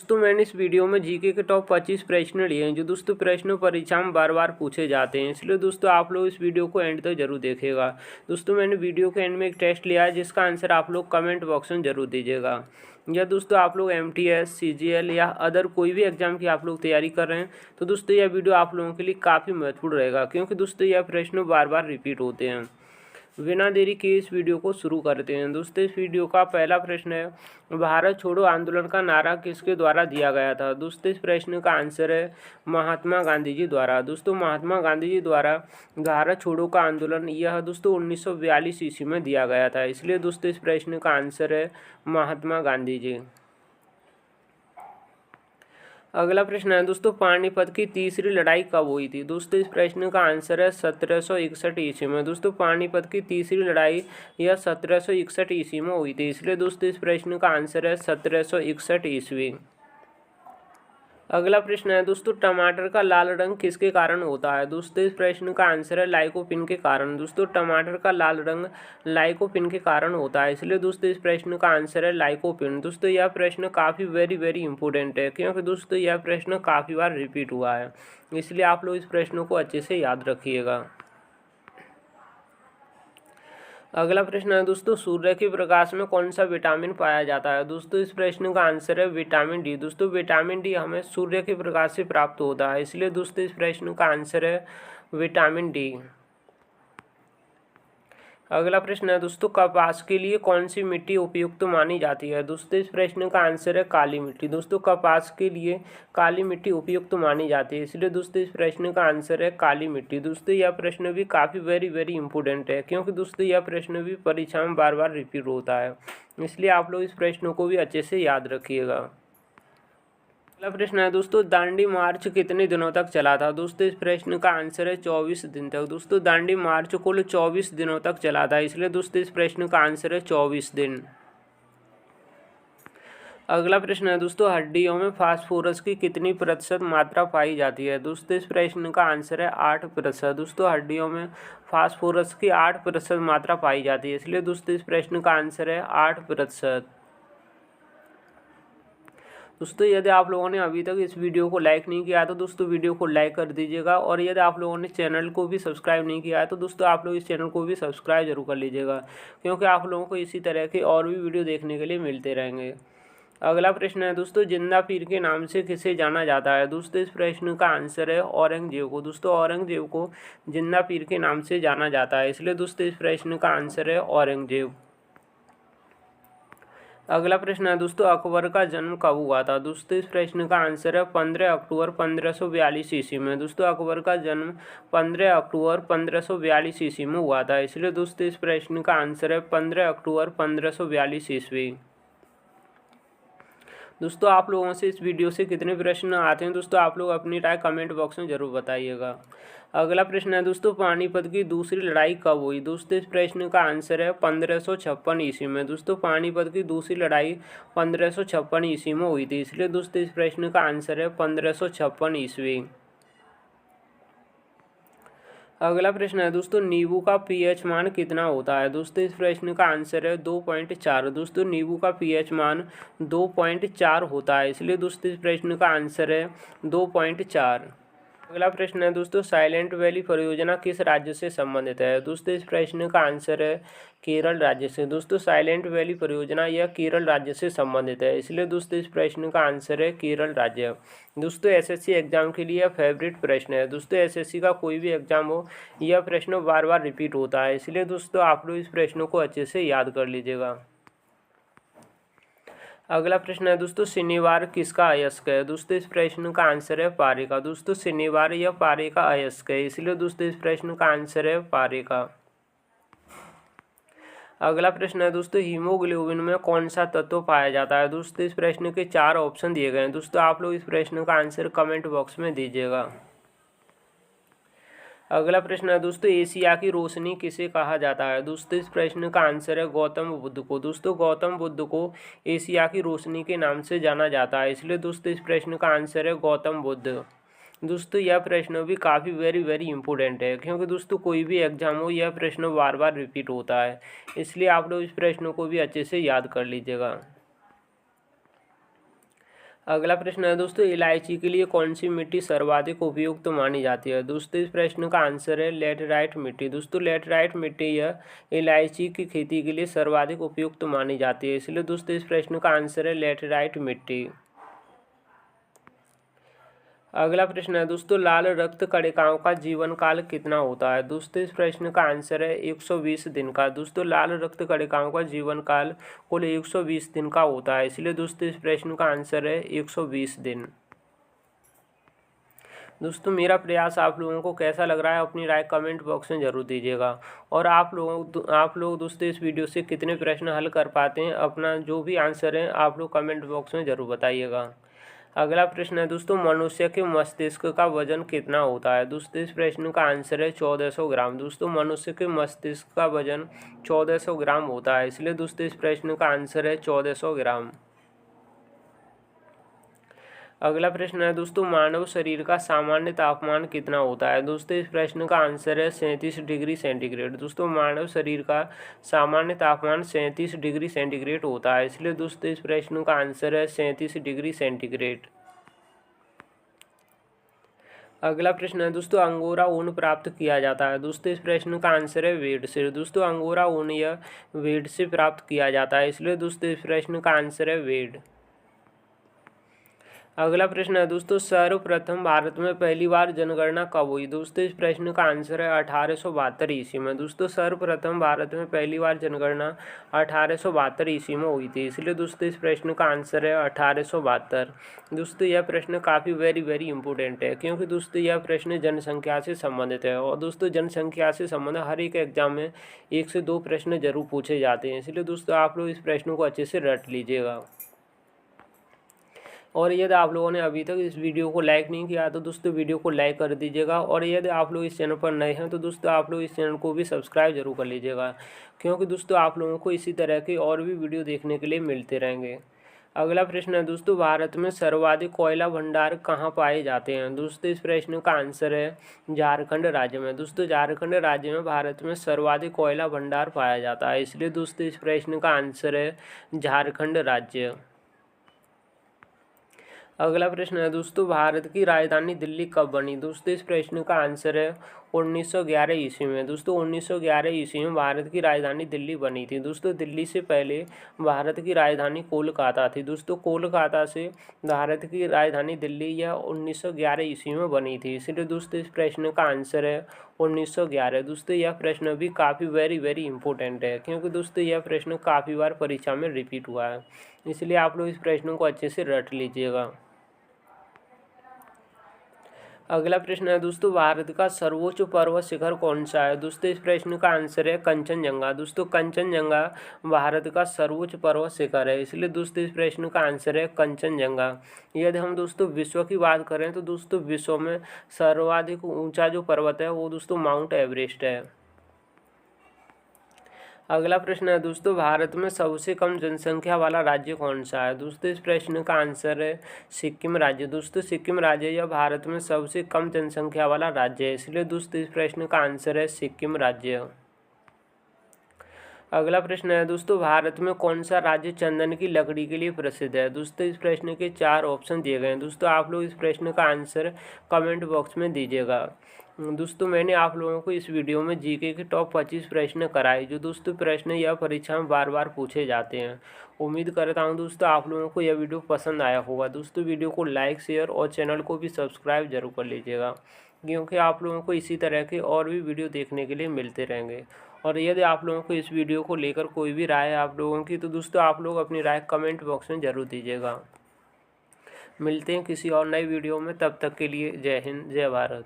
दोस्तों मैंने इस वीडियो में जीके के टॉप 25 प्रश्न लिए हैं जो दोस्तों प्रश्नों परीक्षा में बार बार पूछे जाते हैं, इसलिए दोस्तों आप लोग इस वीडियो को एंड तक जरूर देखिएगा। दोस्तों मैंने वीडियो के एंड में एक टेस्ट लिया है जिसका आंसर आप लोग कमेंट बॉक्स में जरूर दीजिएगा। या दोस्तों आप लोग MTS, CGL या अदर कोई भी एग्जाम की आप लोग तैयारी कर रहे हैं तो दोस्तों यह वीडियो आप लोगों के लिए काफ़ी महत्वपूर्ण रहेगा, क्योंकि दोस्तों यह प्रश्न बार बार रिपीट होते हैं। बिना देरी किए इस वीडियो को शुरू करते हैं। दोस्तों इस वीडियो का पहला प्रश्न है, भारत छोड़ो आंदोलन का नारा किसके द्वारा दिया गया था। दोस्तों इस प्रश्न का आंसर है महात्मा गांधी जी द्वारा। दोस्तों महात्मा गांधी जी द्वारा भारत छोड़ो का आंदोलन यह दोस्तों 1942 ईस्वी में दिया गया था, इसलिए दोस्तों इस प्रश्न का आंसर है महात्मा गांधी जी। अगला प्रश्न है दोस्तों, पानीपत की तीसरी लड़ाई कब हुई थी। दोस्तों इस प्रश्न का आंसर है 1761 ईस्वी में। दोस्तों पानीपत की तीसरी लड़ाई यह 1761 ईस्वी में हुई थी, इसलिए दोस्तों इस प्रश्न का आंसर है 1761 ईस्वी। अगला प्रश्न है दोस्तों, टमाटर का लाल रंग किसके कारण होता है। दोस्तों इस प्रश्न का आंसर है लाइकोपिन के कारण। दोस्तों टमाटर का लाल रंग लाइकोपिन के कारण होता है, इसलिए दोस्तों इस प्रश्न का आंसर है लाइकोपिन। दोस्तों यह प्रश्न काफ़ी वेरी इंपॉर्टेंट है, क्योंकि दोस्तों यह प्रश्न काफ़ी बार रिपीट हुआ है, इसलिए आप लोग इस प्रश्न को अच्छे से याद रखिएगा। अगला प्रश्न है दोस्तों, सूर्य के प्रकाश में कौन सा विटामिन पाया जाता है। दोस्तों इस प्रश्न का आंसर है विटामिन डी। दोस्तों विटामिन डी हमें सूर्य के प्रकाश से प्राप्त होता है, इसलिए दोस्तों इस प्रश्न का आंसर है विटामिन डी। अगला प्रश्न है दोस्तों, कपास के लिए कौन सी मिट्टी उपयुक्त मानी जाती है। दोस्तों इस प्रश्न का आंसर है काली मिट्टी। दोस्तों कपास के लिए काली मिट्टी उपयुक्त मानी जाती है, इसलिए दोस्तों इस प्रश्न का आंसर है काली मिट्टी। दोस्तों यह प्रश्न भी काफ़ी वेरी इंपॉर्टेंट है, क्योंकि दोस्तों यह प्रश्न भी परीक्षा में बार बार रिपीट होता है, इसलिए आप लोग इस प्रश्न को भी अच्छे से याद रखिएगा। अगला प्रश्न है दोस्तों, दांडी मार्च कितने दिनों तक चला था। दोस्तों इस प्रश्न का आंसर है 24 दिन तक। दोस्तों दांडी मार्च कुल 24 दिनों तक चला था, इसलिए दोस्तों इस प्रश्न का आंसर है 24 दिन। अगला प्रश्न है दोस्तों, हड्डियों में फास्फोरस की कितनी प्रतिशत मात्रा पाई जाती है। दोस्तों इस प्रश्न का आंसर है 8%। दोस्तों हड्डियों में फास्फोरस की 8% मात्रा पाई जाती है, इसलिए दोस्तों इस प्रश्न का आंसर है 8%। दोस्तों यदि आप लोगों ने अभी तक इस वीडियो को लाइक नहीं किया है तो दोस्तों वीडियो को लाइक कर दीजिएगा, और यदि आप लोगों ने चैनल को भी सब्सक्राइब नहीं किया है तो दोस्तों आप लोग इस चैनल को भी सब्सक्राइब जरूर कर लीजिएगा, क्योंकि आप लोगों को इसी तरह के और भी वीडियो देखने के लिए मिलते रहेंगे। अगला प्रश्न है दोस्तों, जिंदा पीर के नाम से किसे जाना जाता है। दोस्तों इस प्रश्न का आंसर है औरंगजेब को। दोस्तों औरंगजेब को जिंदा पीर के नाम से जाना जाता है, इसलिए दोस्तों इस प्रश्न का आंसर है औरंगजेब। अगला प्रश्न है दोस्तों, अकबर का जन्म कब हुआ था। दोस्तों इस प्रश्न का आंसर है 15 अक्टूबर 1542 ईस्वी में। दोस्तों अकबर का जन्म 15 अक्टूबर 1542 ईस्वी में हुआ था, इसलिए दोस्तों इस प्रश्न का आंसर है 15 अक्टूबर 1542 ईस्वी। दोस्तों आप लोगों से इस वीडियो से कितने प्रश्न आते हैं दोस्तों आप लोग अपनी राय कमेंट बॉक्स में जरूर बताइएगा। अगला प्रश्न है दोस्तों, पानीपत की दूसरी लड़ाई कब हुई। दोस्तों इस प्रश्न का आंसर है 1556 ईस्वी में। दोस्तों पानीपत की दूसरी लड़ाई 1556 ईस्वी में हुई थी, इसलिए दोस्तों इस प्रश्न का आंसर है 1556 ईस्वी। अगला प्रश्न है दोस्तों, नींबू का pH मान कितना होता है। दोस्तों इस प्रश्न का आंसर है 2.4। दोस्तों नींबू का pH मान 2.4 होता है, इसलिए दोस्तों इस प्रश्न का आंसर है 2.4। अगला प्रश्न है दोस्तों, साइलेंट वैली परियोजना किस राज्य से संबंधित है। दोस्तों इस प्रश्न का आंसर है केरल राज्य से। दोस्तों साइलेंट वैली परियोजना यह केरल राज्य से संबंधित है, इसलिए दोस्तों इस प्रश्न का आंसर है केरल राज्य। दोस्तों एसएससी एग्जाम के लिए फेवरेट प्रश्न है। दोस्तों एसएससी का कोई भी एग्जाम हो यह प्रश्न बार बार रिपीट होता है, इसलिए दोस्तों आप लोग इस प्रश्न को अच्छे से याद कर लीजिएगा। अगला प्रश्न है दोस्तों, शनिवार किसका अयस्क है। दोस्तों इस प्रश्न का आंसर है पारे का। दोस्तों शनिवार यह पारे का अयस्क है, इसलिए दोस्तों इस प्रश्न का आंसर है पारे का। अगला प्रश्न है दोस्तों, हीमोग्लोबिन में कौन सा तत्व पाया जाता है। दोस्तों इस प्रश्न के 4 ऑप्शन दिए गए हैं, दोस्तों आप लोग इस प्रश्न का आंसर कमेंट बॉक्स में दीजिएगा। अगला प्रश्न है दोस्तों, एशिया की रोशनी किसे कहा जाता है। दोस्तों इस प्रश्न का आंसर है गौतम बुद्ध को। दोस्तों गौतम बुद्ध को एशिया की रोशनी के नाम से जाना जाता है, इसलिए दोस्तों इस प्रश्न का आंसर है गौतम बुद्ध। दोस्तों यह प्रश्न भी काफ़ी वेरी इंपॉर्टेंट है, क्योंकि दोस्तों कोई भी एग्जाम हो यह प्रश्न बार बार रिपीट होता है, इसलिए आप लोग इस प्रश्न को भी अच्छे से याद कर लीजिएगा। अगला प्रश्न है दोस्तों, इलायची के लिए कौन सी मिट्टी सर्वाधिक उपयुक्त मानी जाती है? दोस्तों इस प्रश्न का आंसर है लेटराइट मिट्टी। दोस्तों लेटराइट मिट्टी यह इलायची की खेती के लिए सर्वाधिक उपयुक्त मानी जाती है, इसलिए दोस्तों इस प्रश्न का आंसर है लेटराइट मिट्टी। अगला प्रश्न है दोस्तों, लाल रक्त कणिकाओं का जीवन काल कितना होता है? दोस्तों इस प्रश्न का आंसर है 120 दिन का। दोस्तों लाल रक्त कणिकाओं का जीवन काल कुल 120 दिन का होता है, इसलिए दोस्तों इस प्रश्न का आंसर है 120 दिन। दोस्तों मेरा प्रयास आप लोगों को कैसा लग रहा है अपनी राय कमेंट बॉक्स में ज़रूर दीजिएगा। और आप लोग दोस्तों इस वीडियो से कितने प्रश्न हल कर पाते हैं, अपना जो भी आंसर है आप लोग कमेंट बॉक्स में ज़रूर बताइएगा। अगला प्रश्न है दोस्तों, मनुष्य के मस्तिष्क का वजन कितना होता है? दोस्तों इस प्रश्न का आंसर है 1400 ग्राम। दोस्तों मनुष्य के मस्तिष्क का वजन 1400 ग्राम होता है, इसलिए दोस्तों इस प्रश्न का आंसर है 1400 ग्राम। अगला प्रश्न है दोस्तों, मानव शरीर का सामान्य तापमान कितना होता है? दोस्तों इस प्रश्न का आंसर है 37 डिग्री सेंटीग्रेड। दोस्तों मानव शरीर का सामान्य तापमान 37 डिग्री सेंटीग्रेड होता है, इसलिए दोस्तों इस प्रश्न का आंसर है 37 डिग्री सेंटीग्रेड। अगला प्रश्न है दोस्तों, अंगोरा ऊन प्राप्त किया जाता है? दोस्तों इस प्रश्न का आंसर है भेड़ से। दोस्तों अंगोरा ऊन यह भेड़ से प्राप्त किया जाता है, इसलिए दोस्तों इस प्रश्न का आंसर है भेड़। अगला प्रश्न है दोस्तों, सर्वप्रथम भारत में पहली बार जनगणना कब हुई? दोस्तों इस प्रश्न का आंसर है 1872 ईस्वी में। दोस्तों सर्वप्रथम भारत में पहली बार जनगणना 1872 ईस्वी में हुई थी, इसलिए दोस्तों इस प्रश्न का आंसर है 1872। दोस्तों यह प्रश्न काफ़ी वेरी इंपॉर्टेंट है, क्योंकि दोस्तों यह प्रश्न जनसंख्या से संबंधित है, और दोस्तों जनसंख्या से संबंधित हर एक एग्जाम में 1 से 2 प्रश्न जरूर पूछे जाते हैं, इसलिए दोस्तों आप लोग इस प्रश्न को अच्छे से रट लीजिएगा। और यदि आप लोगों ने अभी तक इस वीडियो को लाइक नहीं किया तो दोस्तों वीडियो को लाइक कर दीजिएगा, और यदि आप लोग इस चैनल पर नए हैं तो दोस्तों आप लोग इस चैनल को भी सब्सक्राइब जरूर कर लीजिएगा, क्योंकि दोस्तों आप लोगों को इसी तरह के और भी वीडियो देखने के लिए मिलते रहेंगे। अगला प्रश्न है दोस्तों, भारत में सर्वाधिक कोयला भंडार कहाँ पाए जाते हैं? दोस्तों इस प्रश्न का आंसर है झारखंड राज्य में। दोस्तों झारखंड राज्य में भारत में सर्वाधिक कोयला भंडार पाया जाता है, इसलिए दोस्तों इस प्रश्न का आंसर है झारखंड राज्य। अगला प्रश्न है दोस्तों, भारत की राजधानी दिल्ली कब बनी? दोस्तों इस प्रश्न का आंसर है 1911 ईस्वी में। दोस्तों 1911 ईस्वी में भारत की राजधानी दिल्ली बनी थी। दोस्तों दिल्ली से पहले भारत की राजधानी कोलकाता थी। दोस्तों कोलकाता से भारत की राजधानी दिल्ली यह 1911 ईस्वी में बनी थी, इसलिए दोस्तों इस प्रश्न का आंसर है 1911। दोस्तों यह प्रश्न भी काफ़ी वेरी इंपॉर्टेंट है, क्योंकि दोस्तों यह प्रश्न काफ़ी बार परीक्षा में रिपीट हुआ है, इसलिए आप लोग इस प्रश्न को अच्छे से रट लीजिएगा। अगला प्रश्न है दोस्तों, भारत का सर्वोच्च पर्वत शिखर कौन सा है? दोस्तों इस प्रश्न का आंसर है कंचनजंगा। दोस्तों कंचनजंगा भारत का सर्वोच्च पर्वत शिखर है, इसलिए दोस्तों इस प्रश्न का आंसर है कंचनजंगा। यदि हम दोस्तों विश्व की बात करें तो दोस्तों विश्व में सर्वाधिक ऊंचा जो पर्वत है वो दोस्तों माउंट एवरेस्ट है। अगला प्रश्न है दोस्तों, भारत में सबसे कम जनसंख्या वाला राज्य कौन सा है? दोस्तों इस प्रश्न का आंसर है सिक्किम राज्य। दोस्तों सिक्किम राज्य यह भारत में सबसे कम जनसंख्या वाला राज्य है, इसलिए दोस्तों इस प्रश्न का आंसर है सिक्किम राज्य। अगला प्रश्न है दोस्तों, भारत में कौन सा राज्य चंदन की लकड़ी के लिए प्रसिद्ध है? दोस्तों इस प्रश्न के 4 ऑप्शन दिए गए हैं। दोस्तों आप लोग इस प्रश्न का आंसर कमेंट बॉक्स में दीजिएगा। दोस्तों मैंने आप लोगों को इस वीडियो में जीके के टॉप 25 प्रश्न कराए, जो दोस्तों प्रश्न यह परीक्षा में बार पूछे जाते हैं। उम्मीद करता हूं दोस्तों आप लोगों को यह वीडियो पसंद आया होगा। दोस्तों वीडियो को लाइक शेयर और चैनल को भी सब्सक्राइब जरूर कर लीजिएगा, क्योंकि आप लोगों को इसी तरह के और भी वीडियो देखने के लिए मिलते रहेंगे। और यदि आप लोगों को इस वीडियो को लेकर कोई भी राय है आप लोगों की, तो दोस्तों आप लोग अपनी राय कमेंट बॉक्स में ज़रूर दीजिएगा। मिलते हैं किसी और नई वीडियो में, तब तक के लिए जय हिंद जय भारत।